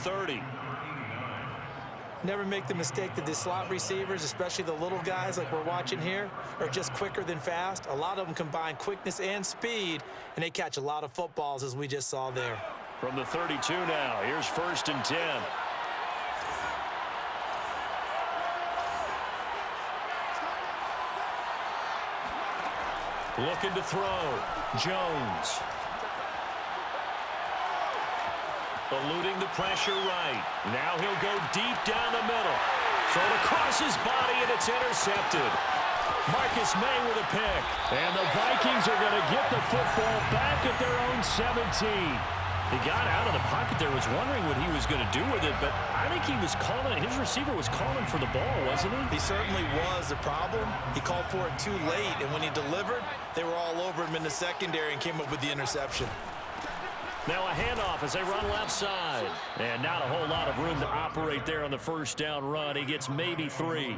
30. Never make the mistake that the slot receivers, especially the little guys like we're watching here, are just quicker than fast. A lot of them combine quickness and speed, and they catch a lot of footballs, as we just saw there. From the 32 now, here's 1st and 10. Looking to throw. Jones. Eluding the pressure right. Now he'll go deep down the middle. Thrown across his body, and it's intercepted. Marcus May with a pick. And the Vikings are going to get the football back at their own 17. He got out of the pocket there, was wondering what he was going to do with it, but I think he was calling it. His receiver was calling for the ball, wasn't he? He certainly was. The problem, he called for it too late, and when he delivered, they were all over him in the secondary and came up with the interception. Now a handoff as they run left side. And not a whole lot of room to operate there on the first down run. He gets maybe 3.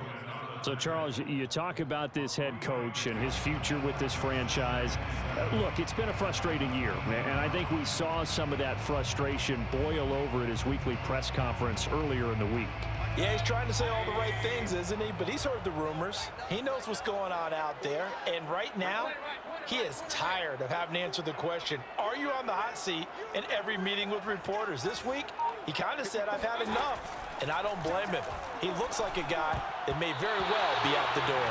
So, Charles, you talk about this head coach and his future with this franchise. Look, it's been a frustrating year, and I think we saw some of that frustration boil over at his weekly press conference earlier in the week. Yeah, he's trying to say all the right things, isn't he? But he's heard the rumors. He knows what's going on out there. And right now, he is tired of having to answer the question, are you on the hot seat in every meeting with reporters? This week, he kind of said, I've had enough. And I don't blame him. He looks like a guy that may very well be out the door.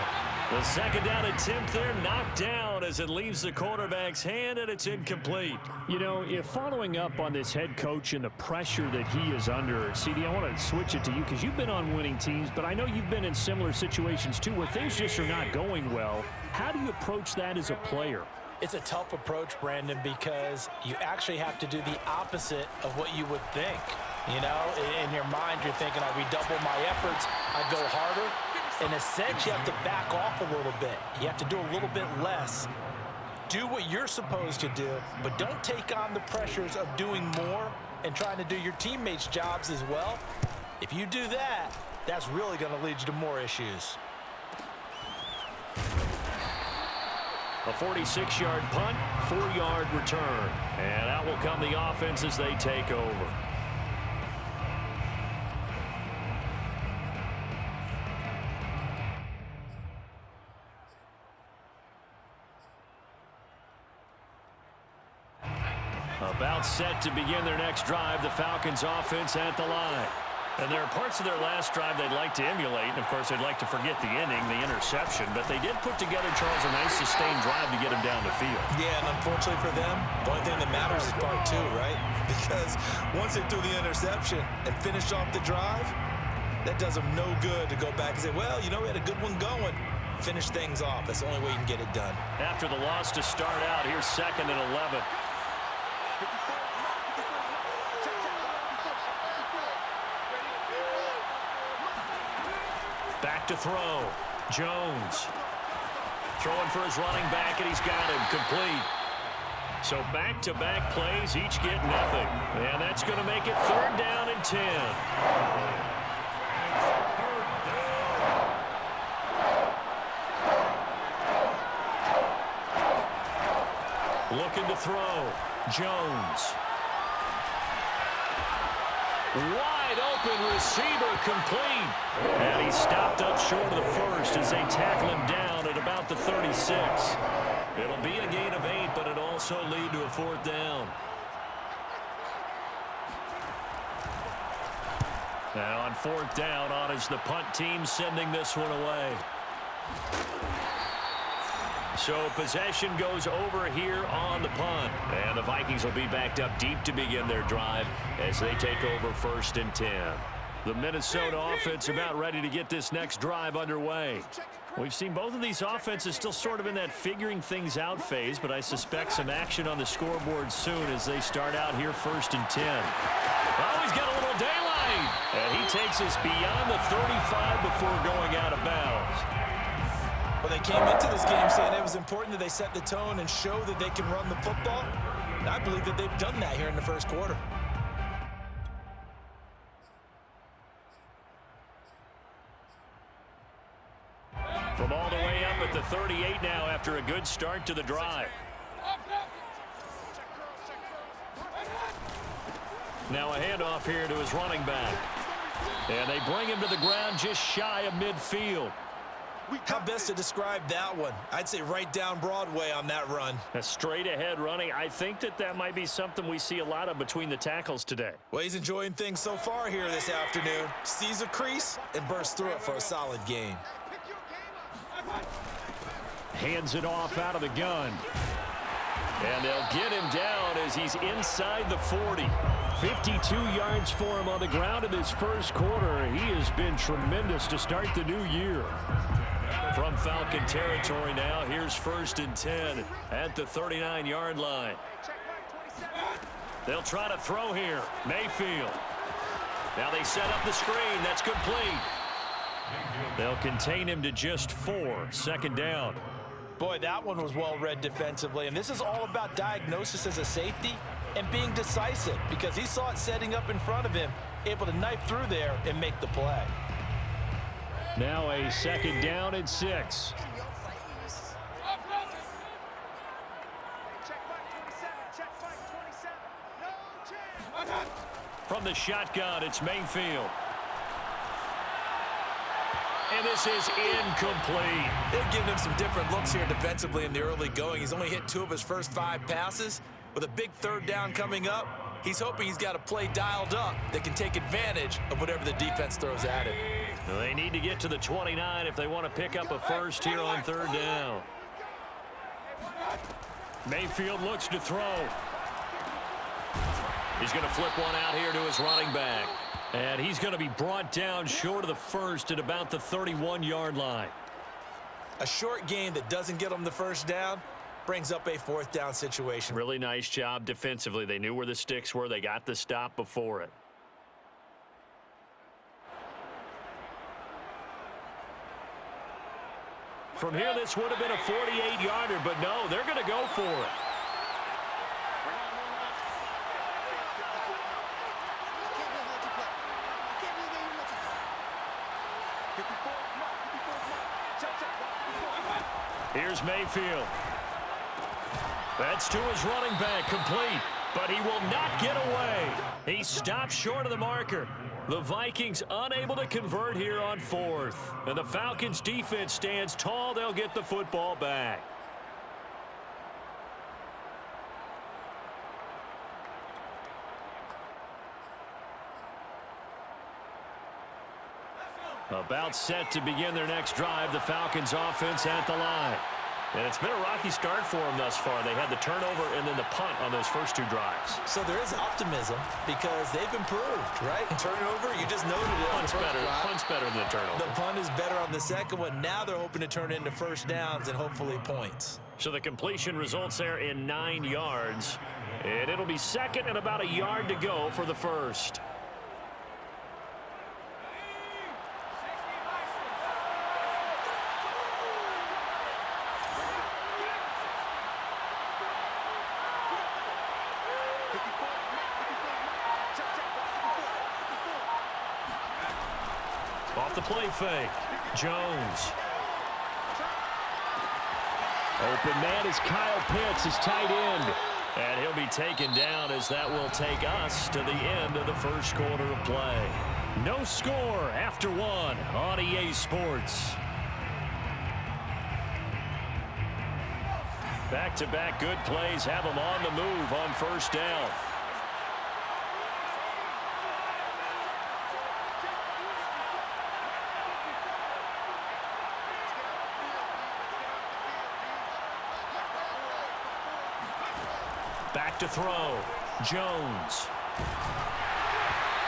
The second down attempt there knocked down as it leaves the quarterback's hand, and it's incomplete. You know, if following up on this head coach and the pressure that he is under, CD, I want to switch it to you because you've been on winning teams, but I know you've been in similar situations too where things just are not going well. How do you approach that as a player? It's a tough approach, Brandon, because you actually have to do the opposite of what you would think. You know, in your mind, you're thinking, I redouble my efforts, I go harder. In a sense, you have to back off a little bit. You have to do a little bit less. Do what you're supposed to do, but don't take on the pressures of doing more and trying to do your teammates' jobs as well. If you do that, that's really going to lead you to more issues. A 46-yard punt, 4-yard return. And out will come the offense as they take over. About set to begin their next drive, the Falcons offense at the line. And there are parts of their last drive they'd like to emulate. And, of course, they'd like to forget the ending, the interception. But they did put together, Charles, a nice sustained drive to get him down the field. Yeah, and unfortunately for them, the only thing that matters is part 2, right? Because once they threw the interception and finished off the drive, that does them no good to go back and say, well, you know, we had a good one going. Finish things off. That's the only way you can get it done. After the loss to start out, here's 2nd and 11. Back to throw. Jones. Throwing for his running back, and he's got him complete. So back-to-back plays, each get nothing. And that's going to make it 3rd down and 10. Looking to throw. Jones. Wide open receiver complete. And he stopped up short of the first as they tackle him down at about the 36. It'll be a gain of 8, but it'll also lead to a 4th down. Now on 4th down, on is the punt team sending this one away. So possession goes over here on the punt. And the Vikings will be backed up deep to begin their drive as they take over 1st and 10. The Minnesota offense about ready to get this next drive underway. We've seen both of these offenses still sort of in that figuring things out phase, but I suspect some action on the scoreboard soon as they start out here 1st and 10. Oh, he's got a little daylight. And he takes us beyond the 35 before going out of bounds. Well, they came into this game saying it was important that they set the tone and show that they can run the football. And I believe that they've done that here in the first quarter. From all the way up at the 38 now after a good start to the drive. Now a handoff here to his running back. And they bring him to the ground just shy of midfield. How best to describe that one? I'd say right down Broadway on that run. A straight ahead running. I think that might be something we see a lot of between the tackles today. Well, he's enjoying things so far here this afternoon. Sees a crease and bursts through it for a solid gain. Hands it off out of the gun. And they'll get him down as he's inside the 40. 52 yards for him on the ground in this first quarter. He has been tremendous to start the new year. From Falcon territory now, here's 1st and 10 at the 39-yard line. They'll try to throw here. Mayfield. Now they set up the screen. That's complete. They'll contain him to just 4. 2nd down. Boy, that one was well read defensively, and this is all about diagnosis as a safety and being decisive because he saw it setting up in front of him, able to knife through there and make the play. Now a 2nd down and 6. From the shotgun, it's Mayfield. And this is incomplete. They've given him some different looks here defensively in the early going. He's only hit 2 of his first 5 passes. With a big 3rd down coming up, he's hoping he's got a play dialed up that can take advantage of whatever the defense throws at him. Well, they need to get to the 29 if they want to pick up a first here on 3rd down. Mayfield looks to throw. He's going to flip one out here to his running back. And he's going to be brought down short of the first at about the 31-yard line. A short gain that doesn't get him the 1st down brings up a 4th down situation. Really nice job defensively. They knew where the sticks were. They got the stop before it. From here, this would have been a 48-yarder, but no, they're going to go for it. Here's Mayfield. That's to his running back, complete, but he will not get away. He stopped short of the marker. The Vikings unable to convert here on 4th. And the Falcons defense stands tall. They'll get the football back. About set to begin their next drive, the Falcons offense at the line. And it's been a rocky start for them thus far. They had the turnover and then the punt on those first 2 drives. So there is optimism because they've improved, right? Turnover, you just noted it. Punt's better than the turnover. The punt is better on the second one. Now they're hoping to turn into 1st downs and hopefully points. So the completion results there in 9 yards. And it'll be 2nd and about a yard to go for the first. Off the play fake. Jones. Open man is Kyle Pitts, his tight end. And he'll be taken down as that will take us to the end of the first quarter of play. No score after 1 on EA Sports. Back-to-back good plays have them on the move on 1st down. Back to throw. Jones.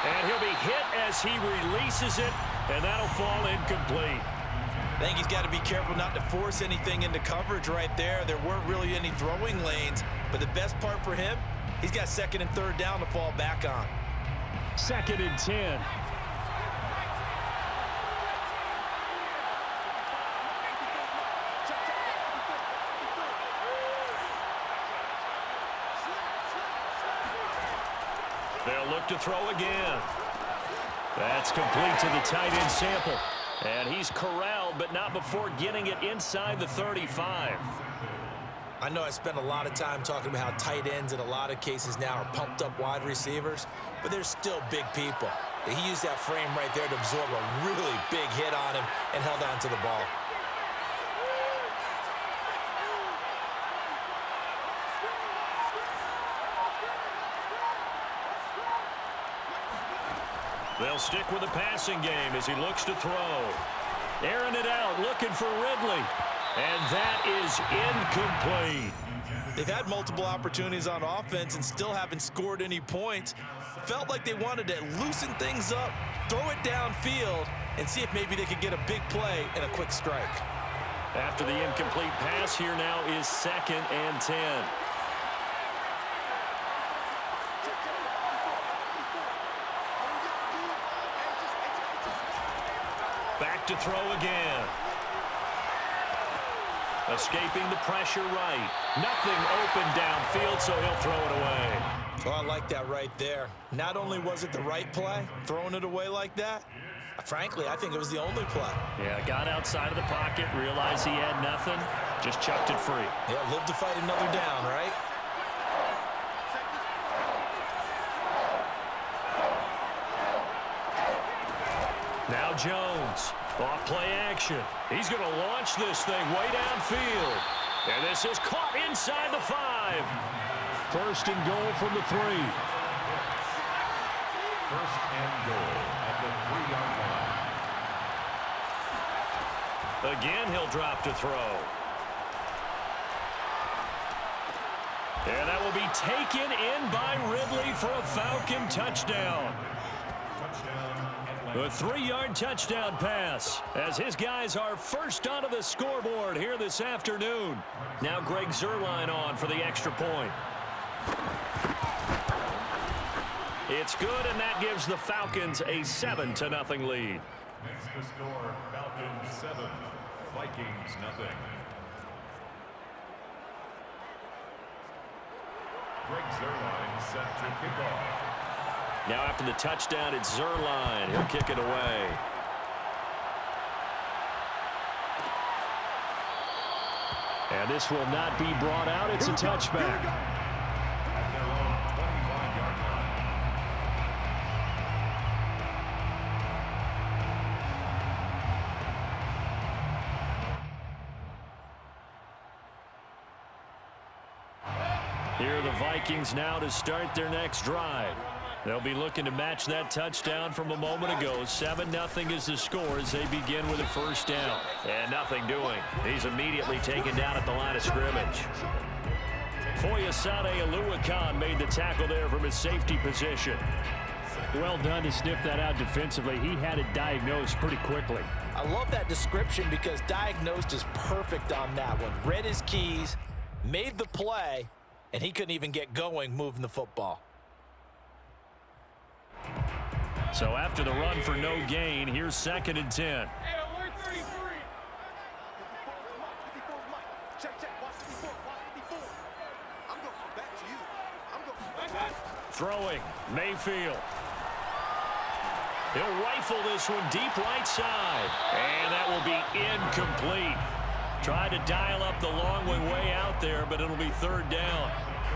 And he'll be hit as he releases it, and that'll fall incomplete. I think he's got to be careful not to force anything into coverage right there. There weren't really any throwing lanes, but the best part for him, he's got 2nd and 3rd down to fall back on. 2nd and 10. They'll look to throw again. That's complete to the tight end Sample. And he's corralled, but not before getting it inside the 35. I know I spent a lot of time talking about how tight ends in a lot of cases now are pumped up wide receivers, but they're still big people. He used that frame right there to absorb a really big hit on him and held on to the ball. They'll stick with the passing game as he looks to throw. Airing it out, looking for Ridley. And that is incomplete. They've had multiple opportunities on offense and still haven't scored any points. Felt like they wanted to loosen things up, throw it downfield, and see if maybe they could get a big play and a quick strike. After the incomplete pass, here now is 2nd and 10. Back to throw again. Escaping the pressure right. Nothing open downfield, so he'll throw it away. Oh, I like that right there. Not only was it the right play, throwing it away like that, frankly, I think it was the only play. Yeah, got outside of the pocket, realized he had nothing, just chucked it free. Yeah, live to fight another down, right? Now Jones, off play action. He's going to launch this thing way downfield. And this is caught inside the 5. 1st and goal from the 3. 1st and goal at the 3-yard line. Again, he'll drop to throw. And that will be taken in by Ridley for a Falcon touchdown. A 3-yard touchdown pass as his guys are first onto the scoreboard here this afternoon. Now Greg Zuerlein on for the extra point. It's good, and that gives the Falcons a 7-0 lead. Next to score, Falcons 7, Vikings 0. Greg Zuerlein set to kick off. Now after the touchdown, it's Zuerlein. He'll kick it away. And this will not be brought out. It's a touchback. At their own 25-yard line. Here are the Vikings now to start their next drive. They'll be looking to match that touchdown from a moment ago. 7-0 is the score as they begin with a 1st down. And nothing doing. He's immediately taken down at the line of scrimmage. Foyesade Oluwakan made the tackle there from his safety position. Well done to sniff that out defensively. He had it diagnosed pretty quickly. I love that description because diagnosed is perfect on that one. Read his keys, made the play, and he couldn't even get going moving the football. So after the run for no gain, here's 2nd and 10. Throwing, Mayfield. He'll rifle this one deep right side. And that will be incomplete. Tried to dial up the long way out there, but it'll be 3rd down.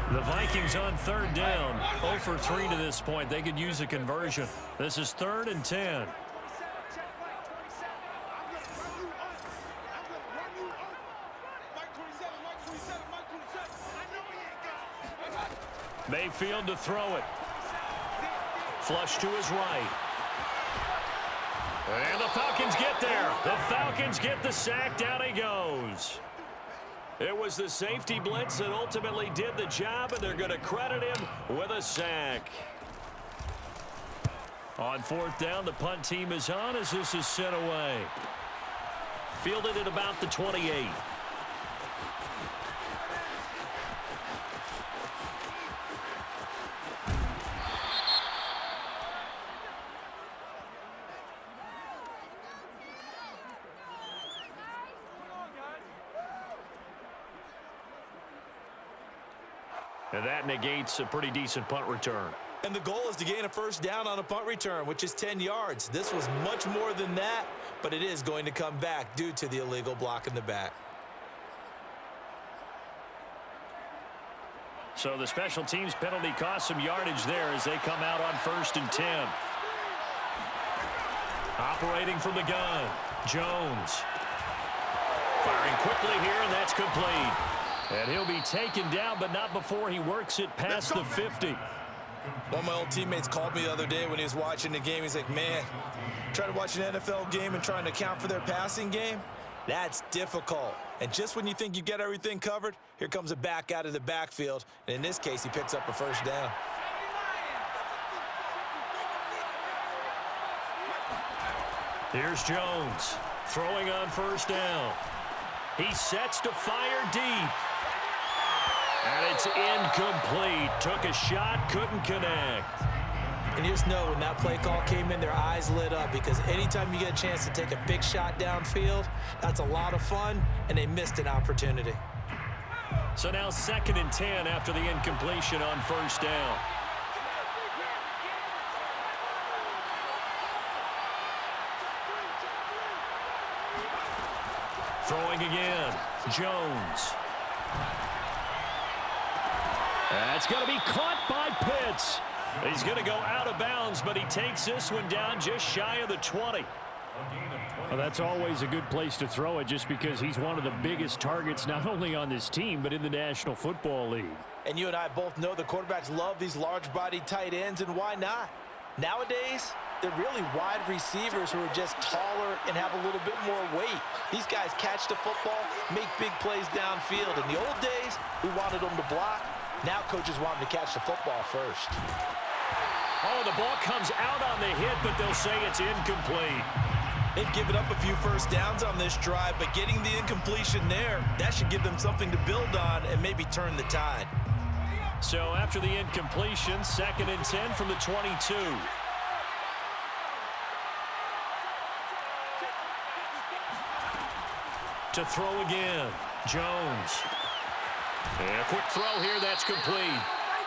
The Vikings on 3rd down. 0 for 3 to this point. They could use a conversion. This is 3rd and 10. Mayfield to throw it. Flush to his right. And the Falcons get there. The Falcons get the sack. Down he goes. It was the safety blitz that ultimately did the job, and they're going to credit him with a sack. On 4th down, the punt team is on as this is sent away. Fielded at about the 28. And that negates a pretty decent punt return. And the goal is to gain a 1st down on a punt return, which is 10 yards. This was much more than that, but it is going to come back due to the illegal block in the back. So the special teams penalty cost some yardage there as they come out on 1st and 10. Operating from the gun, Jones. Firing quickly here, and that's complete. And he'll be taken down, but not before he works it past the 50. One of my old teammates called me the other day when he was watching the game. He's like, man, trying to watch an NFL game and trying to account for their passing game, that's difficult. And just when you think you get everything covered, here comes a back out of the backfield. And in this case, he picks up a first down. Here's Jones throwing on 1st down. He sets to fire deep. And it's incomplete. Took a shot, couldn't connect. And you just know when that play call came in, their eyes lit up, because anytime you get a chance to take a big shot downfield, that's a lot of fun, and they missed an opportunity. So now 2nd and 10 after the incompletion on 1st down. Throwing again, Jones. That's going to be caught by Pitts. He's going to go out of bounds, but he takes this one down just shy of the 20. Well, that's always a good place to throw it, just because he's one of the biggest targets not only on this team but in the National Football League. And you and I both know the quarterbacks love these large-bodied tight ends, and why not? Nowadays, they're really wide receivers who are just taller and have a little bit more weight. These guys catch the football, make big plays downfield. In the old days, we wanted them to block. Now coaches want them to catch the football first. Oh, the ball comes out on the hit, but they'll say it's incomplete. They've given up a few first downs on this drive, but getting the incompletion there, that should give them something to build on and maybe turn the tide. So after the incompletion, 2nd and 10 from the 22. To throw again, Jones. And a quick throw here, that's complete.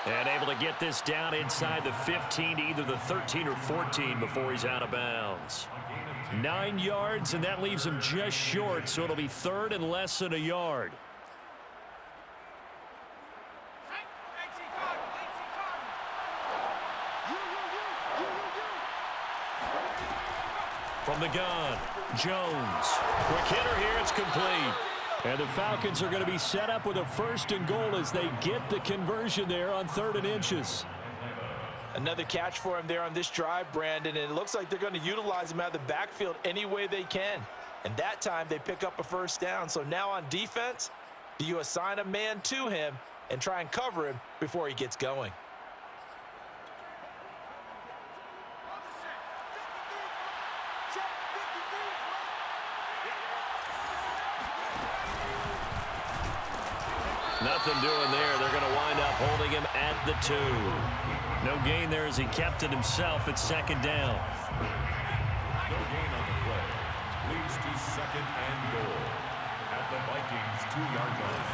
And able to get this down inside the 15 to either the 13 or 14 before he's out of bounds. 9 yards, and that leaves him just short, so it'll be 3rd and less than a yard. From the gun, Jones. Quick hitter here, it's complete. And the Falcons are going to be set up with a 1st and goal as they get the conversion there on 3rd and inches. Another catch for him there on this drive, Brandon, and it looks like they're going to utilize him out of the backfield any way they can. And that time they pick up a first down. So now on defense, do you assign a man to him and try and cover him before he gets going? Nothing doing there. They're going to wind up holding him at the 2. No gain there as he kept it himself at 2nd down. No gain on the play. Leads to 2nd and goal at the Vikings 2-yard line.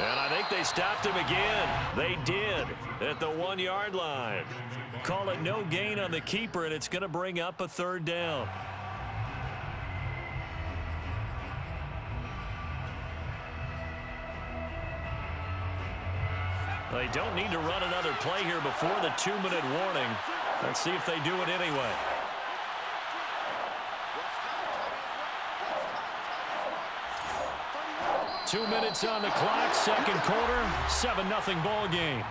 And I think they stopped him again. They did at the 1-yard line. Call it no gain on the keeper, and it's going to bring up a 3rd down. They don't need to run another play here before the 2-minute warning. Let's see if they do it anyway. Two minutes on the clock, 2nd quarter, 7-0 ball game.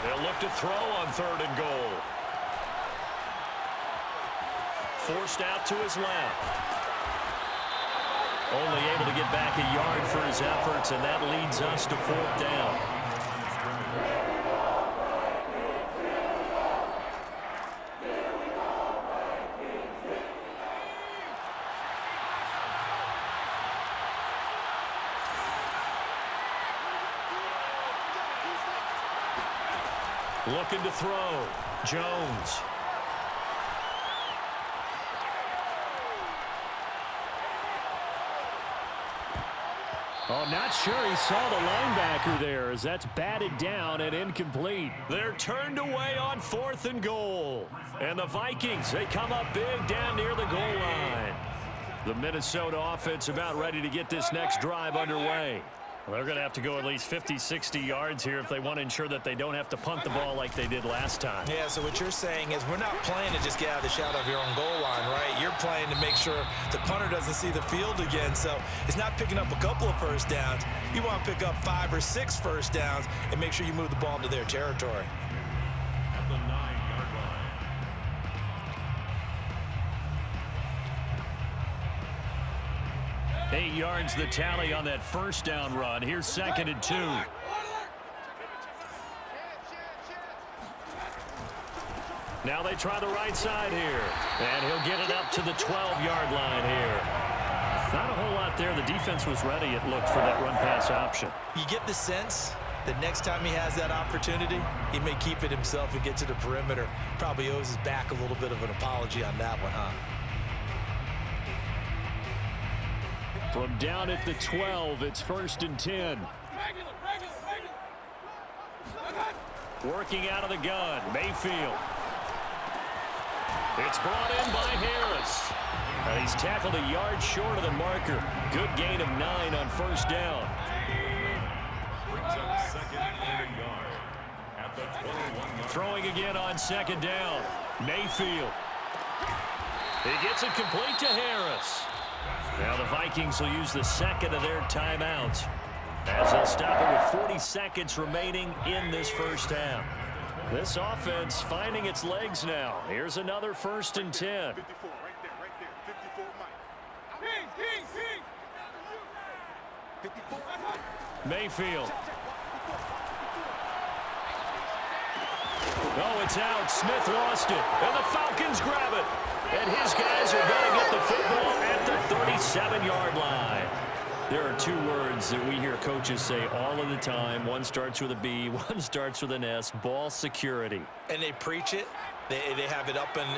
They'll look to throw on 3rd and goal. Forced out to his left. Only able to get back a yard for his efforts, and that leads us to 4th down. Looking to throw. Jones. Oh, not sure he saw the linebacker there as that's batted down and incomplete. They're turned away on 4th and goal. And the Vikings, they come up big down near the goal line. The Minnesota offense about ready to get this next drive underway. Well, they're going to have to go at least 50, 60 yards here if they want to ensure that they don't have to punt the ball like they did last time. Yeah, so what you're saying is we're not playing to just get out of the shadow of your own goal line, right? You're playing to make sure the punter doesn't see the field again. So it's not picking up a couple of first downs. You want to pick up 5 or 6 first downs and make sure you move the ball into their territory. At the 9-yard line. 8 yards the tally on that first down run. Here's 2nd and 2. Now they try the right side here. And he'll get it up to the 12-yard line here. Not a whole lot there. The defense was ready, it looked, for that run-pass option. You get the sense that next time he has that opportunity, he may keep it himself and get to the perimeter. Probably owes his back a little bit of an apology on that one, huh? From down at the 12, it's 1st and 10. Working out of the gun, Mayfield. It's brought in by Harris. And he's tackled a yard short of the marker. Good gain of 9 on first down. Brings up 2nd and a yard. At the 21-yard. Throwing again on 2nd down. Mayfield. He gets it complete to Harris. Now the Vikings will use the 2nd of their timeouts as they'll stop it with 40 seconds remaining in this first half. This offense finding its legs now. Here's another 1st and 10. 54, right there, 54, Mike. 54. Mayfield. Oh, it's out. Smith lost it. And the Falcons grab it. And his guys are going to get the football at the 37-yard line. There are 2 words that we hear coaches say all of the time. One starts with a B, one starts with an S. Ball security. And they preach it. They have it up in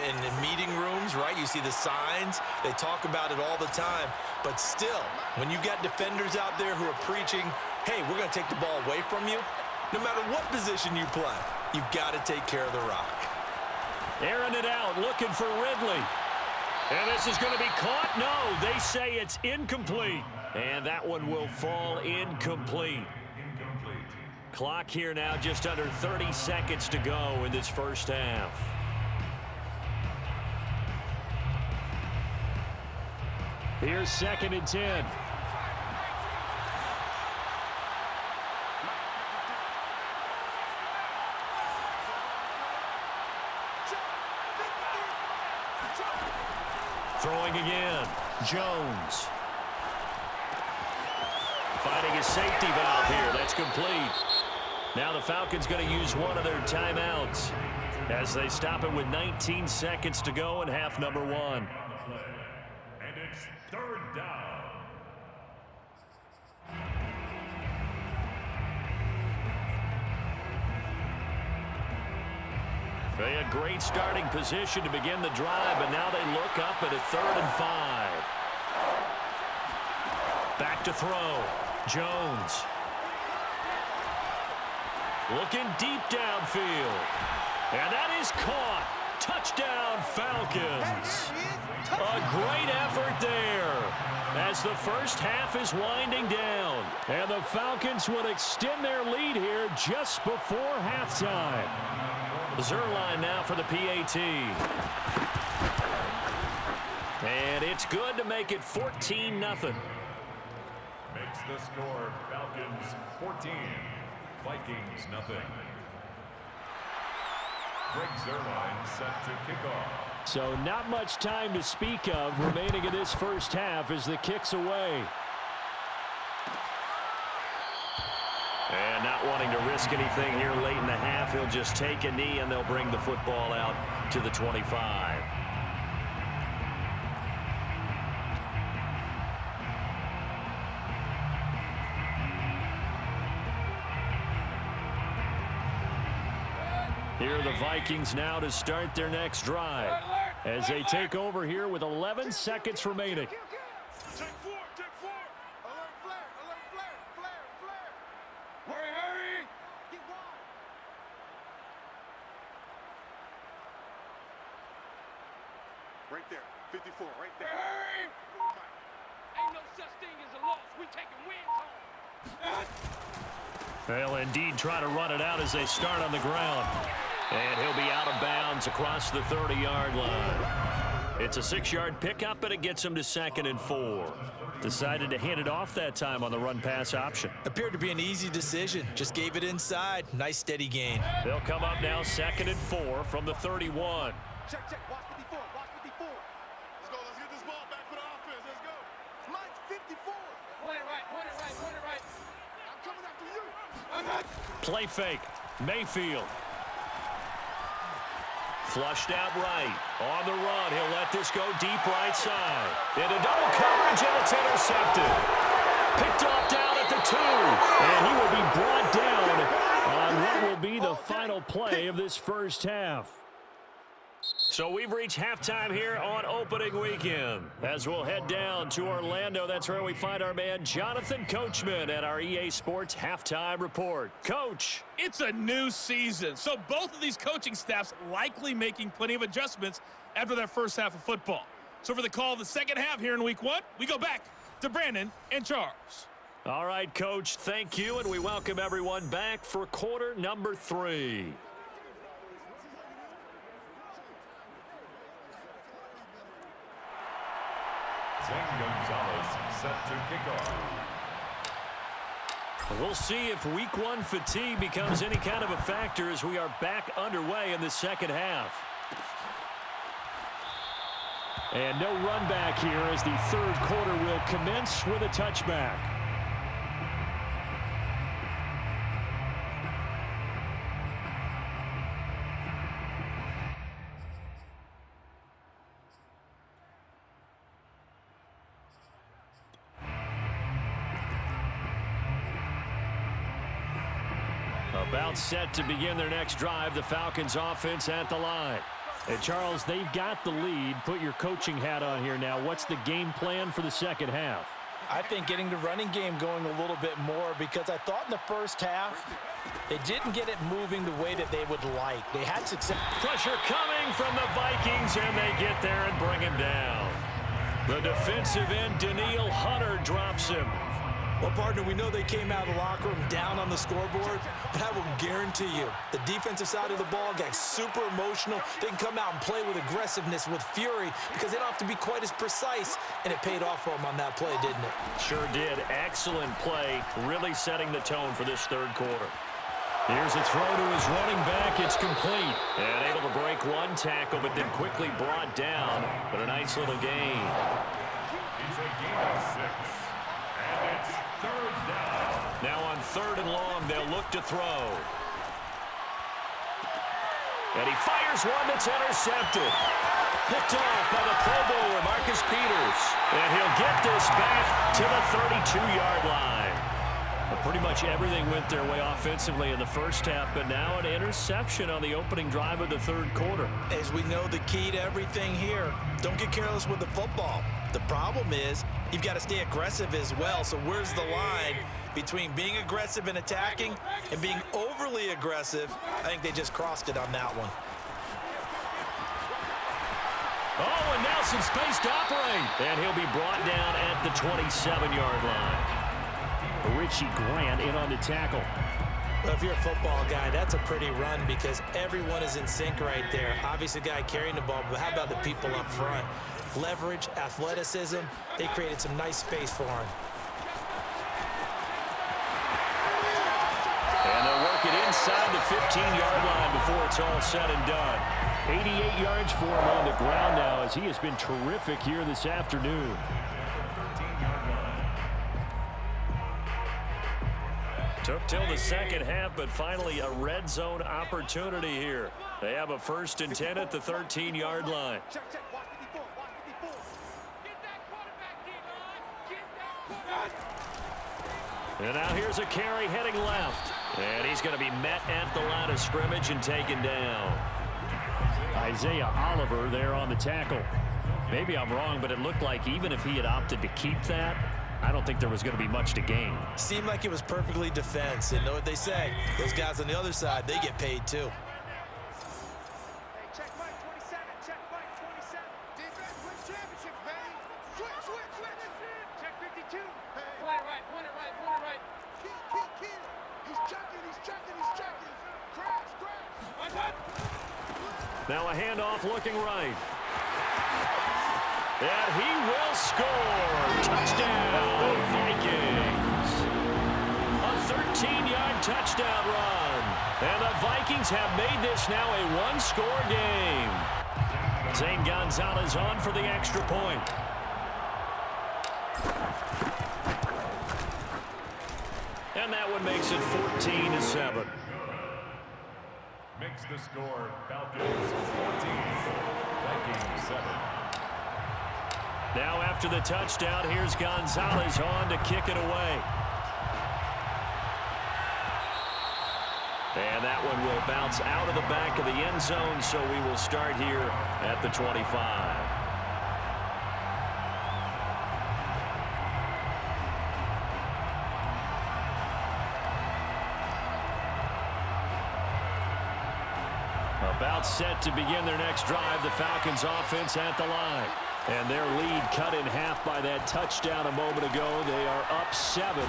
meeting rooms, right? You see the signs. They talk about it all the time. But still, when you've got defenders out there who are preaching, hey, we're going to take the ball away from you, no matter what position you play, you've got to take care of the rock. Airing it out, looking for Ridley. And this is going to be caught. No, they say it's incomplete. And that one will fall incomplete. Clock here now, just under 30 seconds to go in this first half. Here's 2nd and 10. Throwing again, Jones. Finding his safety valve here. That's complete. Now the Falcons going to use one of their timeouts as they stop it with 19 seconds to go in half number 1. And it's 3rd down. They had great starting position to begin the drive, but now they look up at a 3rd and 5. Back to throw. Jones. Looking deep downfield. And that is caught. Touchdown, Falcons. A great effort there as the first half is winding down. And the Falcons would extend their lead here just before halftime. Zerline now for the PAT. And it's good to make it 14-0. Makes the score Falcons 14, Vikings nothing. Greg Zerline set to kick off. So not much time to speak of remaining in this first half as the kick's away. And not wanting to risk anything here late in the half, he'll just take a knee and they'll bring the football out to the 25. Here are the Vikings now to start their next drive as they take over here with 11 seconds remaining. Check 4, check 4. Alert flag, alert flag. Right there. 54, right there. Ain't no such thing as a loss. We taking wins home. They'll indeed try to run it out as they start on the ground. And he'll be out of bounds across the 30-yard line. It's a 6-yard pickup, and it gets him to 2nd and 4. Decided to hand it off that time on the run-pass option. Appeared to be an easy decision. Just gave it inside. Nice steady gain. They'll come up now 2nd and 4 from the 31. Check. Watch 54. Watch 54. Let's go. Let's get this ball back for the offense. Let's go. Mine's 54. Point it right. I'm coming after you. Play fake. Mayfield. Flushed out right. On the run. He'll let this go deep right side. Into double coverage, and it's intercepted. Picked off down at the 2. And he will be brought down on what will be the final play of this first half. So we've reached halftime here on opening weekend. As we'll head down to Orlando, that's where we find our man Jonathan Coachman at our EA Sports Halftime Report. Coach. It's a new season, so both of these coaching staffs likely making plenty of adjustments after their first half of football. So for the call of the second half here in week 1, we go back to Brandon and Charles. All right, Coach, thank you, and we welcome everyone back for quarter number 3. Zane Gonzalez set to kick off. We'll see if week 1 fatigue becomes any kind of a factor as we are back underway in the second half. And no run back here as the third quarter will commence with a touchback. About set to begin their next drive, the Falcons offense at the line. And Charles, they've got the lead. Put your coaching hat on here now. What's the game plan for the second half? I think getting the running game going a little bit more, because I thought in the first half they didn't get it moving the way that they would like. They had success. Pressure coming from the Vikings, and they get there and bring him down. The defensive end, Daniil Hunter, drops him. Well, partner, we know they came out of the locker room down on the scoreboard, but I will guarantee you the defensive side of the ball got super emotional. They can come out and play with aggressiveness, with fury, because they don't have to be quite as precise, and it paid off for them on that play, didn't it? Sure did. Excellent play, really setting the tone for this third quarter. Here's a throw to his running back. It's complete. And able to break one tackle, but then quickly brought down. But a nice little gain. He's a gain of 6. And it's third down. Now on 3rd and long, they'll look to throw. And he fires one that's intercepted. Picked off by the Pro Bowler, Marcus Peters. And he'll get this back to the 32-yard line. Well, pretty much everything went their way offensively in the first half, but now an interception on the opening drive of the third quarter. As we know, the key to everything here, don't get careless with the football. The problem is you've got to stay aggressive as well. So where's the line between being aggressive and attacking and being overly aggressive? I think they just crossed it on that one. Oh, and now some space to operate. And he'll be brought down at the 27-yard line. Richie Grant in on the tackle. Well, if you're a football guy, that's a pretty run because everyone is in sync right there. Obviously, the guy carrying the ball, but how about the people up front? Leverage, athleticism, they created some nice space for him. And they'll work it inside the 15-yard line before it's all said and done. 88 yards for him on the ground now as he has been terrific here this afternoon. Took till the second half, but finally a red zone opportunity here. They have a 1st and 10 at the 13-yard line. Check. Watch 54. Watch 54. Get that quarterback, D-line. Get that quarterback. And now here's a carry heading left. And he's going to be met at the line of scrimmage and taken down. Isaiah Oliver there on the tackle. Maybe I'm wrong, but it looked like even if he had opted to keep that, I don't think there was going to be much to gain. Seemed like it was perfectly defense. And know what they say? Those guys on the other side, they get paid too. Hey, check Mike 27. Check Mike 27. Defense. Now a handoff looking right. And he will score. Touchdown, Vikings. A 13-yard touchdown run. And the Vikings have made this now a one-score game. Zane Gonzalez on for the extra point. And that one makes it 14-7. Makes the score Falcons 14, Vikings 7. Now after the touchdown, here's Gonzalez on to kick it away. And that one will bounce out of the back of the end zone, so we will start here at the 25. About set to begin their next drive, the Falcons offense at the line. And their lead cut in half by that touchdown a moment ago. They are up 7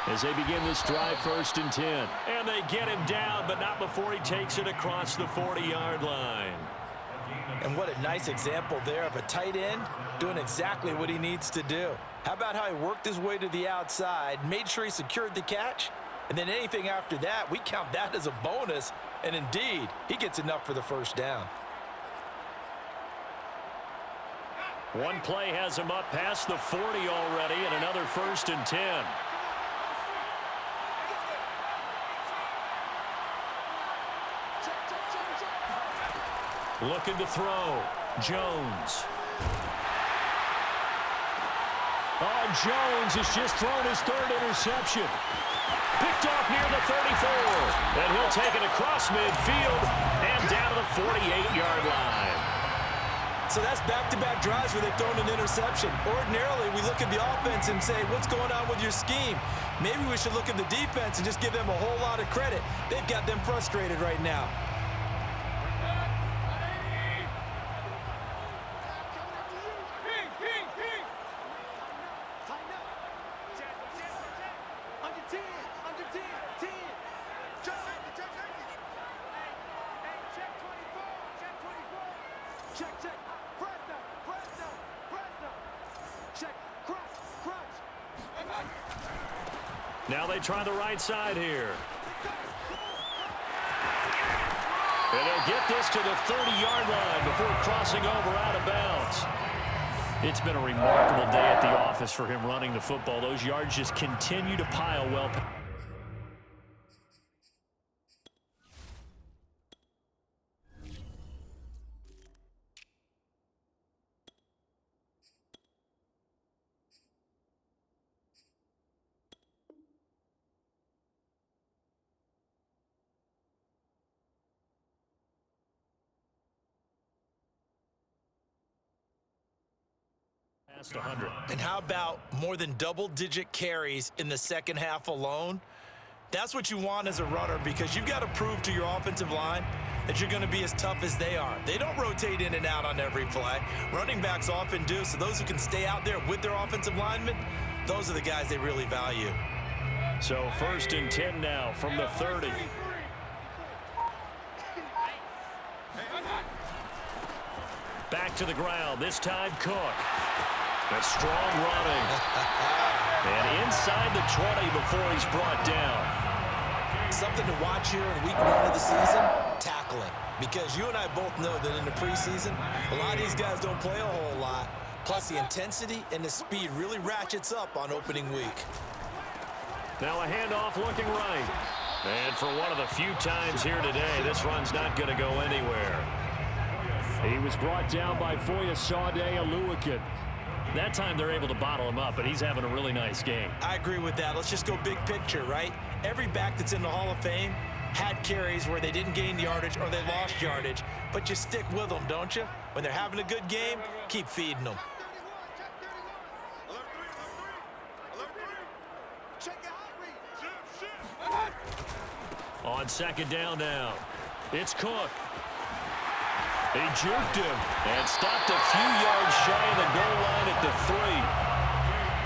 as they begin this drive, 1st and 10. And they get him down, but not before he takes it across the 40-yard line. And what a nice example there of a tight end doing exactly what he needs to do. How about how he worked his way to the outside, made sure he secured the catch, and then anything after that, we count that as a bonus. And indeed, he gets enough for the first down. One play has him up past the 40 already, and another 1st and 10. Looking to throw. Jones. Oh, Jones has just thrown his 3rd interception. Picked off near the 34. And he'll take it across midfield and down to the 48-yard line. So that's back-to-back drives where they've thrown an interception. Ordinarily, we look at the offense and say, what's going on with your scheme? Maybe we should look at the defense and just give them a whole lot of credit. They've got them frustrated right now. Now they try the right side here. And they'll get this to the 30-yard line before crossing over out of bounds. It's been a remarkable day at the office for him running the football. Those yards just continue to pile well. Past 100. And how about more than double-digit carries in the second half alone? That's what you want as a runner, because you've got to prove to your offensive line that you're going to be as tough as they are. They don't rotate in and out on every play. Running backs often do, so those who can stay out there with their offensive linemen, those are the guys they really value. So 1st and 10 now from the 30. Back to the ground, this time Cook. A strong running. And inside the 20 before he's brought down. Something to watch here in week 1 of the season, tackling. Because you and I both know that in the preseason, a lot of these guys don't play a whole lot. Plus the intensity and the speed really ratchets up on opening week. Now a handoff looking right. And for one of the few times here today, this run's not going to go anywhere. He was brought down by Foyesade Oluwakin. That time they're able to bottle him up, but he's having a really nice game. I agree with that. Let's just go big picture, right? Every back that's in the Hall of Fame had carries where they didn't gain yardage or they lost yardage, but you stick with them, don't you? When they're having a good game, keep feeding them. On 2nd down now, it's Cook. He juked him and stopped a few yards shy of the goal line at the 3.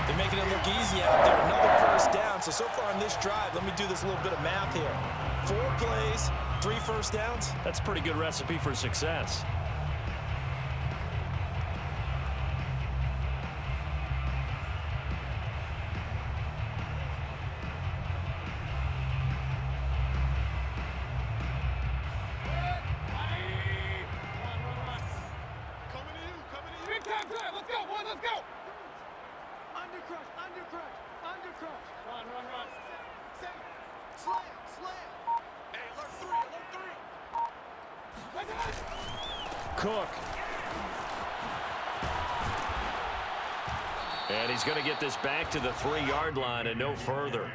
They're making it look easy out there. Another 1st down. So far on this drive, let me do this little bit of math here. 4 plays, 3 first downs. That's a pretty good recipe for success. Cook. And he's going to get this back to the 3-yard line and no further.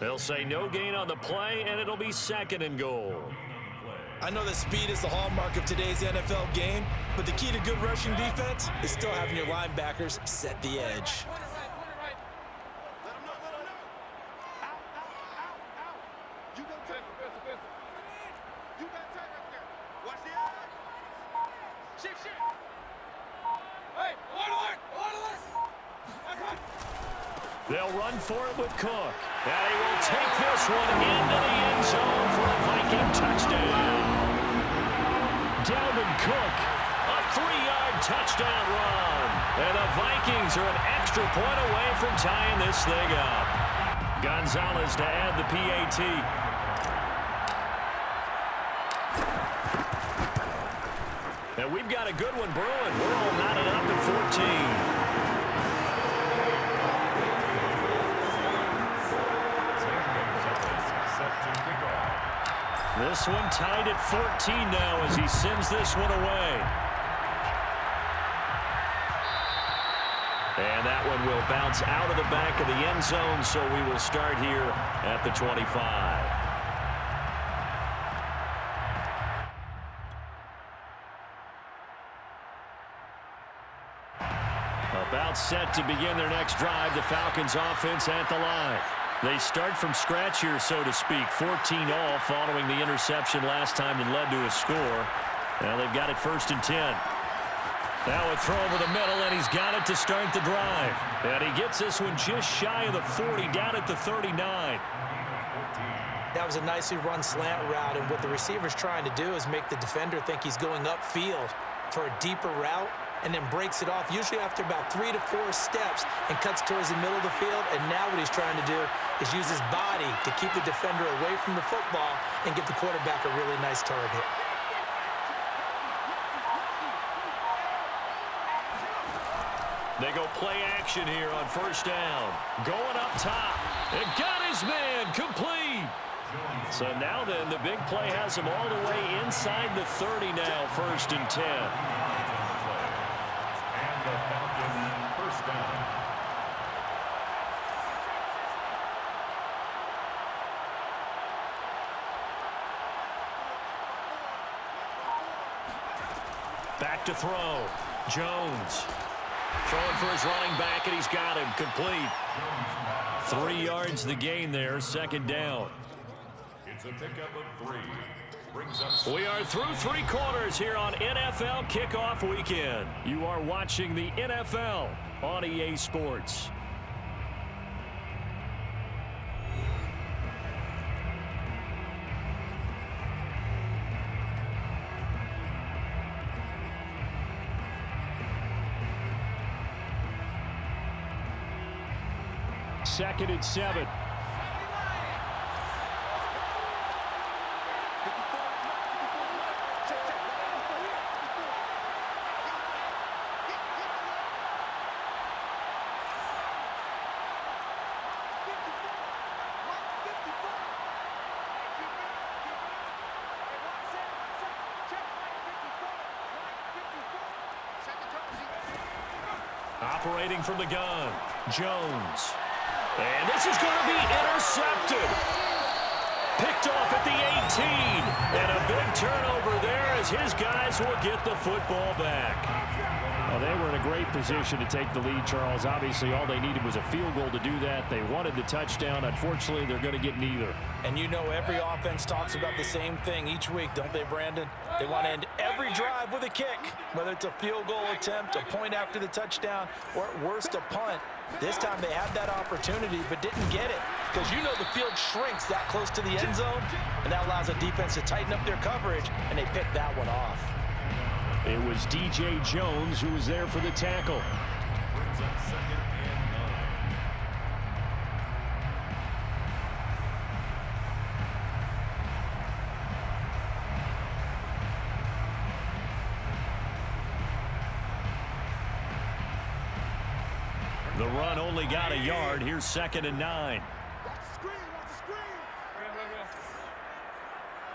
They'll say no gain on the play, and it'll be 2nd and goal. I know that speed is the hallmark of today's NFL game, but the key to good rushing defense is still having your linebackers set the edge. They'll run for it with Cook. And he will take this one into the end zone for a Viking touchdown. Dalvin Cook. A 3-yard touchdown run. And the Vikings are an extra point away from tying this thing up. Gonzalez to add the PAT. And we've got a good one brewing. We're all knotted up at 14. This one tied at 14 now as he sends this one away. And that one will bounce out of the back of the end zone, so we will start here at the 25. About set to begin their next drive, the Falcons offense at the line. They start from scratch here, so to speak. 14-all following the interception last time that led to a score. Now they've got it 1st and 10. Now a throw over the middle, and he's got it to start the drive. And he gets this one just shy of the 40, down at the 39. That was a nicely run slant route, and what the receiver's trying to do is make the defender think he's going upfield for a deeper route, and then breaks it off, usually after about 3 to 4 steps, and cuts towards the middle of the field. And now what he's trying to do is use his body to keep the defender away from the football and give the quarterback a really nice target. They go play action here on 1st down. Going up top. And got his man complete. So now then, the big play has him all the way inside the 30 now, 1st and 10. And the Falcons 1st down. Back to throw. Jones. Throwing for his running back, and he's got him complete. 3 yards the gain there, 2nd down. It's a pickup of 3. We are through 3 quarters here on NFL Kickoff Weekend. You are watching the NFL on EA Sports. Second and 7. Operating from the gun, Jones. And this is going to be intercepted. Picked off at the 18. And a big turnover there as his guys will get the football back. Well, they were in a great position to take the lead, Charles. Obviously, all they needed was a field goal to do that. They wanted the touchdown. Unfortunately, they're going to get neither. And you know every offense talks about the same thing each week, don't they, Brandon? They want to end every drive with a kick, whether it's a field goal attempt, a point after the touchdown, or at worst a punt. This time they had that opportunity but didn't get it because you know the field shrinks that close to the end zone, and that allows a defense to tighten up their coverage, and they picked that one off. It was D.J. Jones who was there for the tackle. Brings up 2nd and 9. The run only got a yard. Here's 2nd and 9. Watch the screen, watch the screen.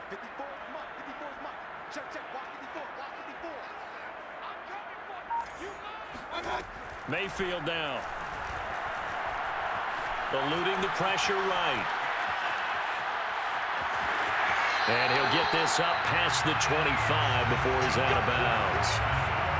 54 is Mike, 54 is Mike. Check, watch 54, watch 54. I'm coming for you. You mind? Mayfield now. Eluding the pressure right. And he'll get this up past the 25 before he's out of bounds.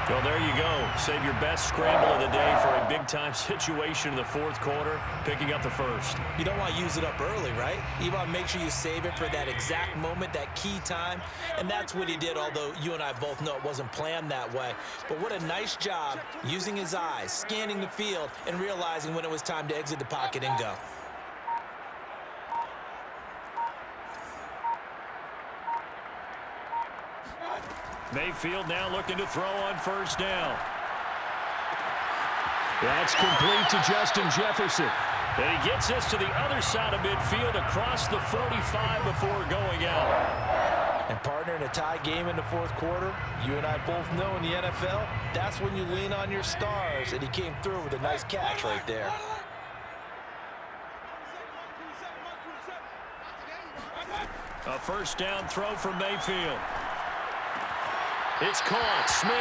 Well, there you go. Save your best scramble of the day for a big-time situation in the 4th quarter, picking up the 1st. You don't want to use it up early, right? You want to make sure you save it for that exact moment, that key time, and that's what he did, although you and I both know it wasn't planned that way. But what a nice job using his eyes, scanning the field, and realizing when it was time to exit the pocket and go. Mayfield now looking to throw on 1st down. That's complete to Justin Jefferson. And he gets this to the other side of midfield across the 45 before going out. And partner, in a tie game in the 4th quarter, you and I both know in the NFL, that's when you lean on your stars, and he came through with a nice catch right there. A 1st down throw from Mayfield. It's caught. Smith.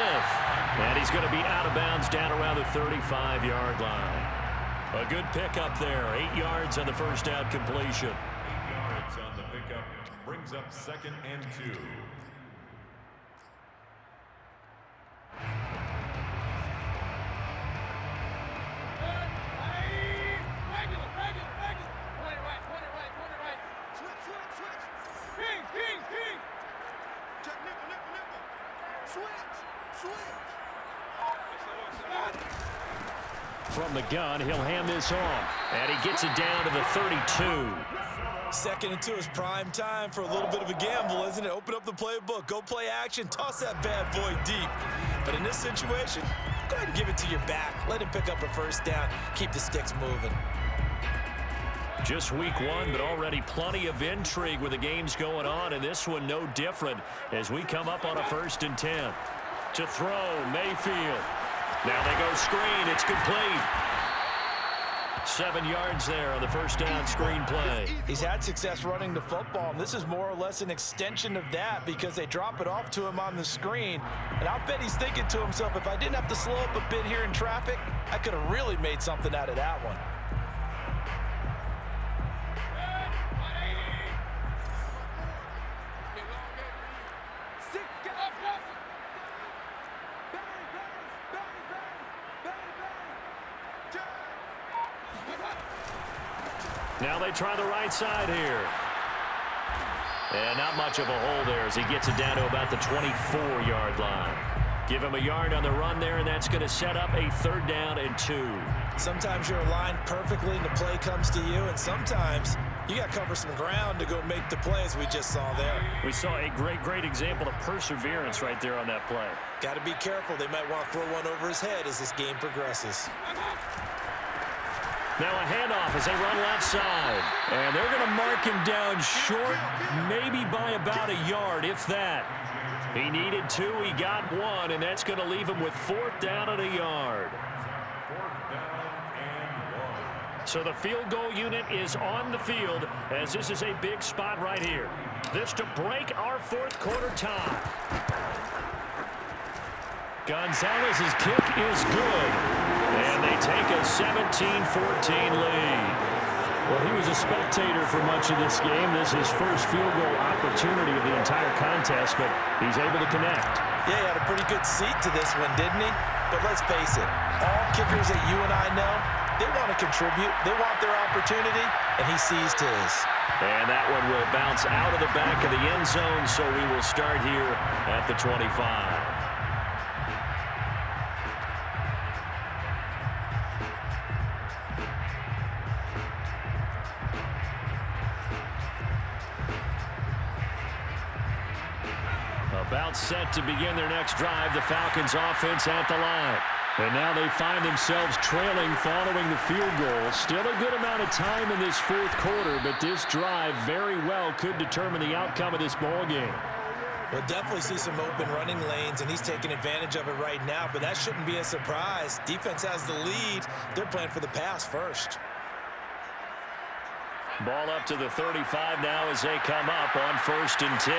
And he's going to be out of bounds down around the 35-yard line. A good pickup there. 8 yards on the 1st down completion. 8 yards on the pickup. Brings up 2nd and 2. From the gun, he'll hand this off. And he gets it down to the 32. 2nd and 2 is prime time for a little bit of a gamble, isn't it? Open up the playbook, go play action, toss that bad boy deep. But in this situation, go ahead and give it to your back. Let him pick up a 1st down. Keep the sticks moving. Just week 1, but already plenty of intrigue with the games going on, and this one no different as we come up on a 1st and 10. To throw, Mayfield. Now they go screen. It's complete. 7 yards there on the 1st down screen play. He's had success running the football, and this is more or less an extension of that because they drop it off to him on the screen. And I'll bet he's thinking to himself, if I didn't have to slow up a bit here in traffic, I could have really made something out of that one. Now they try the right side here. And not much of a hole there as he gets it down to about the 24-yard line. Give him a yard on the run there, and that's going to set up a 3rd down and 2. Sometimes you're aligned perfectly and the play comes to you, and sometimes you got to cover some ground to go make the play, as we just saw there. We saw a great example of perseverance right there on that play. Got to be careful. They might want to throw one over his head as this game progresses. Now a handoff as they run left side. And they're going to mark him down short, maybe by about a yard, if that. He needed 2, he got 1, and that's going to leave him with 4th down and a yard. 4th down and 1. So the field goal unit is on the field as this is a big spot right here. This to break our 4th quarter tie. Gonzalez's kick is good. And they take a 17-14 lead. Well, he was a spectator for much of this game. This is his first field goal opportunity of the entire contest, but he's able to connect. Yeah, he had a pretty good seat to this one, didn't he? But let's face it, all kickers that you and I know, they want to contribute. They want their opportunity, and he seized his. And that one will bounce out of the back of the end zone, so we will start here at the 25. get set to begin their next drive. The Falcons offense at the line. And now they find themselves trailing following the field goal. Still a good amount of time in this fourth quarter, but this drive very well could determine the outcome of this ball game. We'll definitely see some open running lanes, and he's taking advantage of it right now, but that shouldn't be a surprise. Defense has the lead. They're playing for the pass first. Ball up to the 35 now as they come up on 1st and 10.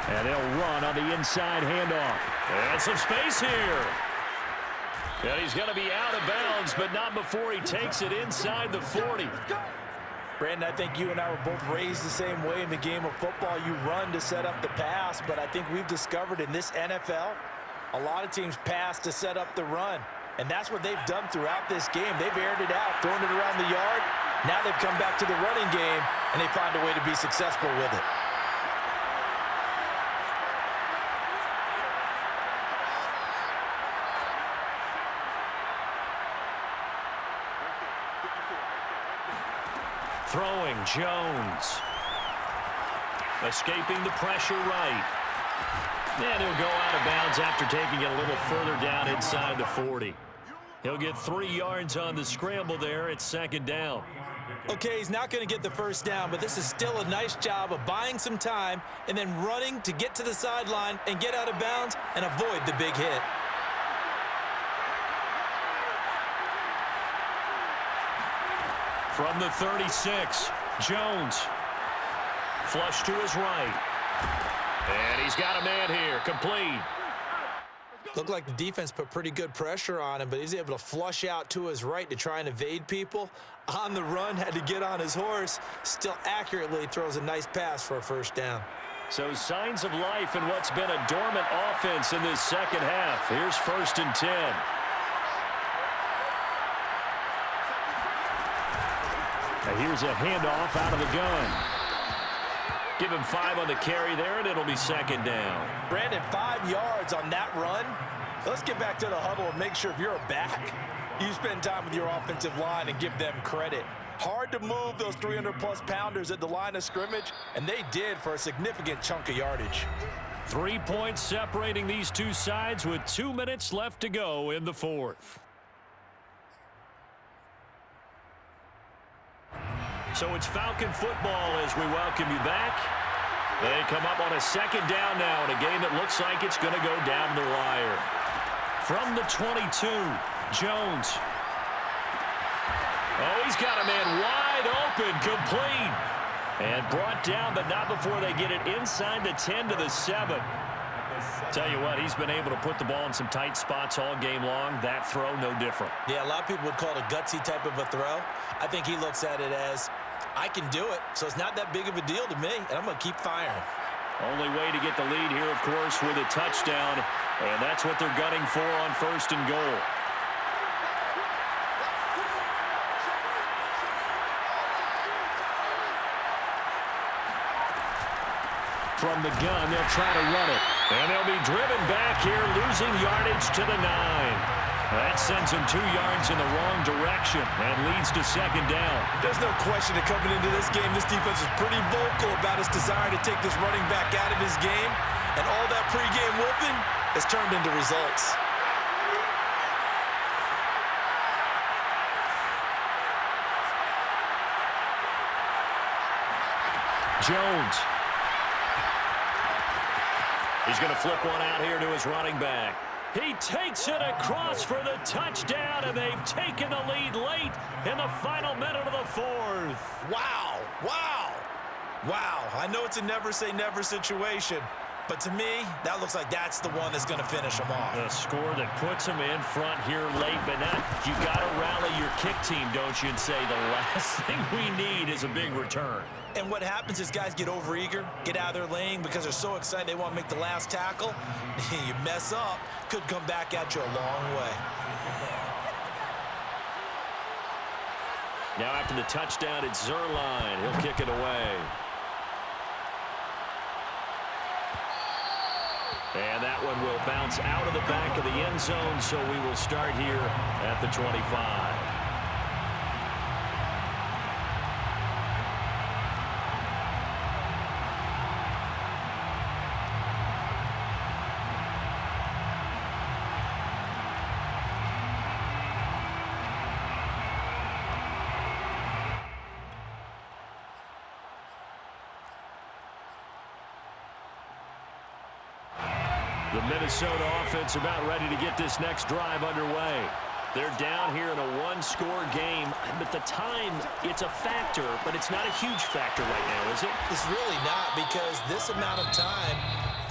And they'll run on the inside handoff. And some space here. And he's going to be out of bounds, but not before he takes it inside the 40. Brandon, I think you and I were both raised the same way in the game of football. You run to set up the pass, but I think we've discovered in this NFL, a lot of teams pass to set up the run. And that's what they've done throughout this game. They've aired it out, thrown it around the yard. Now they've come back to the running game, and they find a way to be successful with it. Throwing, Jones. Escaping the pressure right. And he'll go out of bounds after taking it a little further down inside the 40. He'll get 3 yards on the scramble there. It's 2nd down. Okay, he's not going to get the first down, but this is still a nice job of buying some time and then running to get to the sideline and get out of bounds and avoid the big hit. From the 36, Jones. Flush to his right. And he's got a man here, complete. Looked like the defense put pretty good pressure on him, but he's able to flush out to his right to try and evade people. On the run, had to get on his horse. Still accurately throws a nice pass for a 1st down. So signs of life in what's been a dormant offense in this second half. Here's 1st and 10. Now here's a handoff out of the gun. Give him 5 on the carry there, and it'll be 2nd down. Brandon, 5 yards on that run. Let's get back to the huddle and make sure if you're a back, you spend time with your offensive line and give them credit. Hard to move those 300-plus pounders at the line of scrimmage, and they did for a significant chunk of yardage. 3 points separating these two sides with 2 minutes left to go in the 4th. So it's Falcon football as we welcome you back. They come up on a 2nd down now in a game that looks like it's going to go down the wire. From the 22, Jones. Oh, he's got a man wide open, complete. And brought down, but not before they get it inside the 10 to the 7. Tell you what, he's been able to put the ball in some tight spots all game long. That throw, no different. Yeah, a lot of people would call it a gutsy type of a throw. I think he looks at it as, I can do it, so it's not that big of a deal to me, and I'm going to keep firing. Only way to get the lead here, of course, with a touchdown, and that's what they're gunning for on 1st and goal. From the gun, they'll try to run it. And they'll be driven back here, losing yardage to the 9. That sends him 2 yards in the wrong direction and leads to 2nd down. There's no question that coming into this game, this defense is pretty vocal about its desire to take this running back out of his game. And all that pregame whooping has turned into results. Jones. He's going to flip one out here to his running back. He takes it across for the touchdown, and they've taken the lead late in the final minute of the 4th. Wow, wow, wow. I know it's a never-say-never situation, but to me, that looks like that's the one that's going to finish them off. A score that puts them in front here late, but now you got to rally your kick team, don't you, and say the last thing we need is a big return. And what happens is guys get overeager, get out of their lane because they're so excited they want to make the last tackle. You mess up, could come back at you a long way. Now after the touchdown, it's Zerline. He'll kick it away. And that one will bounce out of the back of the end zone, so we will start here at the 25. The Minnesota offense about ready to get this next drive underway. They're down here in a one-score game, but the time, it's a factor, but it's not a huge factor right now, is it? It's really not, because this amount of time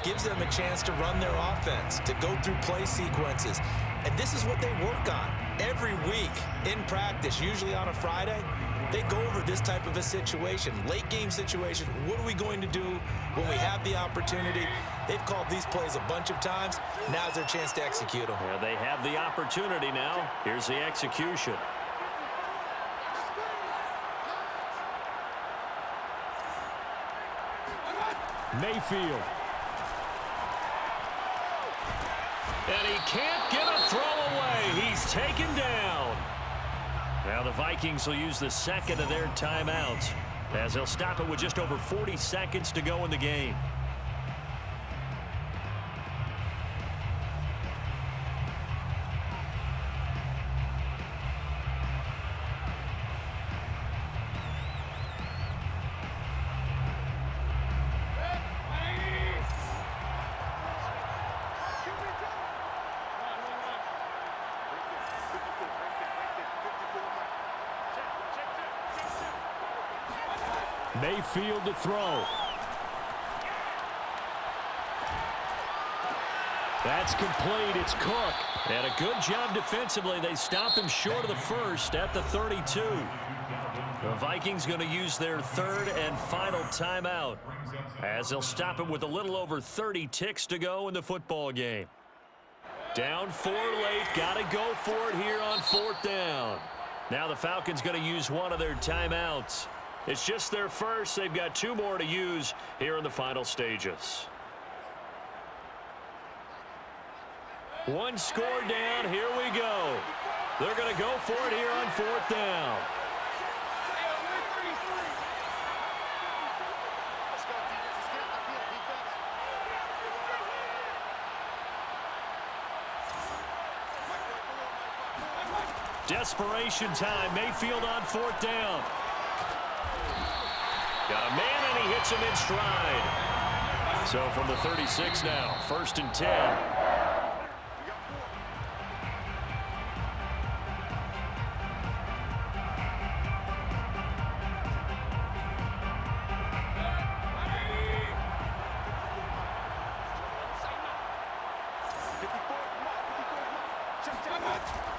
gives them a chance to run their offense, to go through play sequences. And this is what they work on every week in practice, usually on a Friday. They go over this type of a situation, late game situation. What are we going to do when we have the opportunity? They've called these plays a bunch of times. Now's their chance to execute them. Yeah, they have the opportunity now. Here's the execution. Mayfield. And he can't get a throw away. He's taken down. Now the Vikings will use the second of their timeouts as they'll stop it with just over 40 seconds to go in the game. Mayfield to throw. That's complete. It's Cook. And a good job defensively. They stop him short of the first at the 32. The Vikings going to use their third and final timeout as they'll stop it with a little over 30 ticks to go in the football game. Down 4 late. Got to go for it here on 4th down. Now the Falcons going to use one of their timeouts. It's just their first. They've got 2 more to use here in the final stages. One score down. Here we go. They're going to go for it here on 4th down. Desperation time. Mayfield on 4th down. Got a man, and he hits him in stride. So from the 36 now, 1st and 10.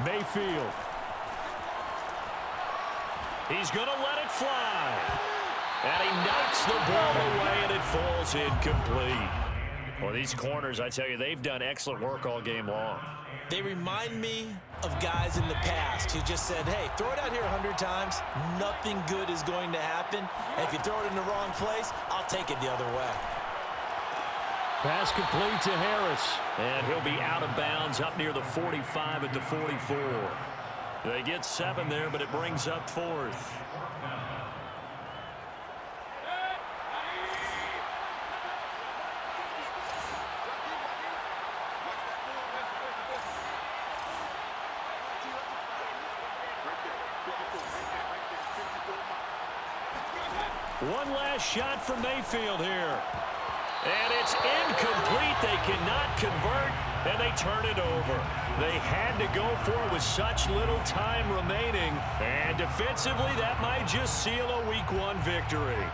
Mayfield. He's going to let it fly. And he knocks the ball away, and it falls incomplete. Well, these corners, I tell you, they've done excellent work all game long. They remind me of guys in the past who just said, hey, throw it out here 100 times. Nothing good is going to happen. And if you throw it in the wrong place, I'll take it the other way. Pass complete to Harris. And he'll be out of bounds up near the 45 at the 44. They get 7 there, but it brings up 4th. One last shot from Mayfield here. And it's incomplete. They cannot convert, and they turn it over. They had to go for it with such little time remaining. And defensively, that might just seal a Week 1 victory.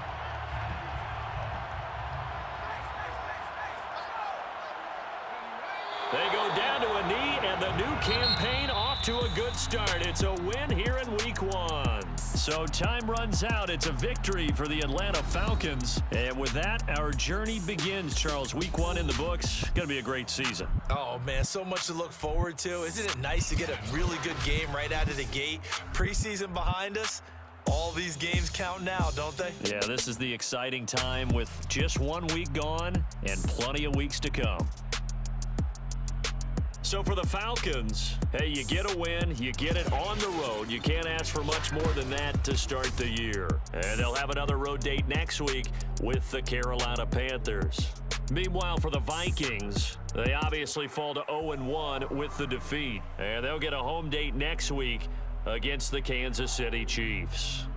They go down to a knee, and the new campaign off to a good start. It's a win here in Week 1. So time runs out. It's a victory for the Atlanta Falcons. And with that, our journey begins, Charles. Week 1 in the books. Going to be a great season. Oh, man, so much to look forward to. Isn't it nice to get a really good game right out of the gate? Preseason behind us. All these games count now, don't they? Yeah, this is the exciting time with just 1 week gone and plenty of weeks to come. So for the Falcons, hey, you get a win, you get it on the road. You can't ask for much more than that to start the year. And they'll have another road date next week with the Carolina Panthers. Meanwhile, for the Vikings, they obviously fall to 0-1 with the defeat. And they'll get a home date next week against the Kansas City Chiefs.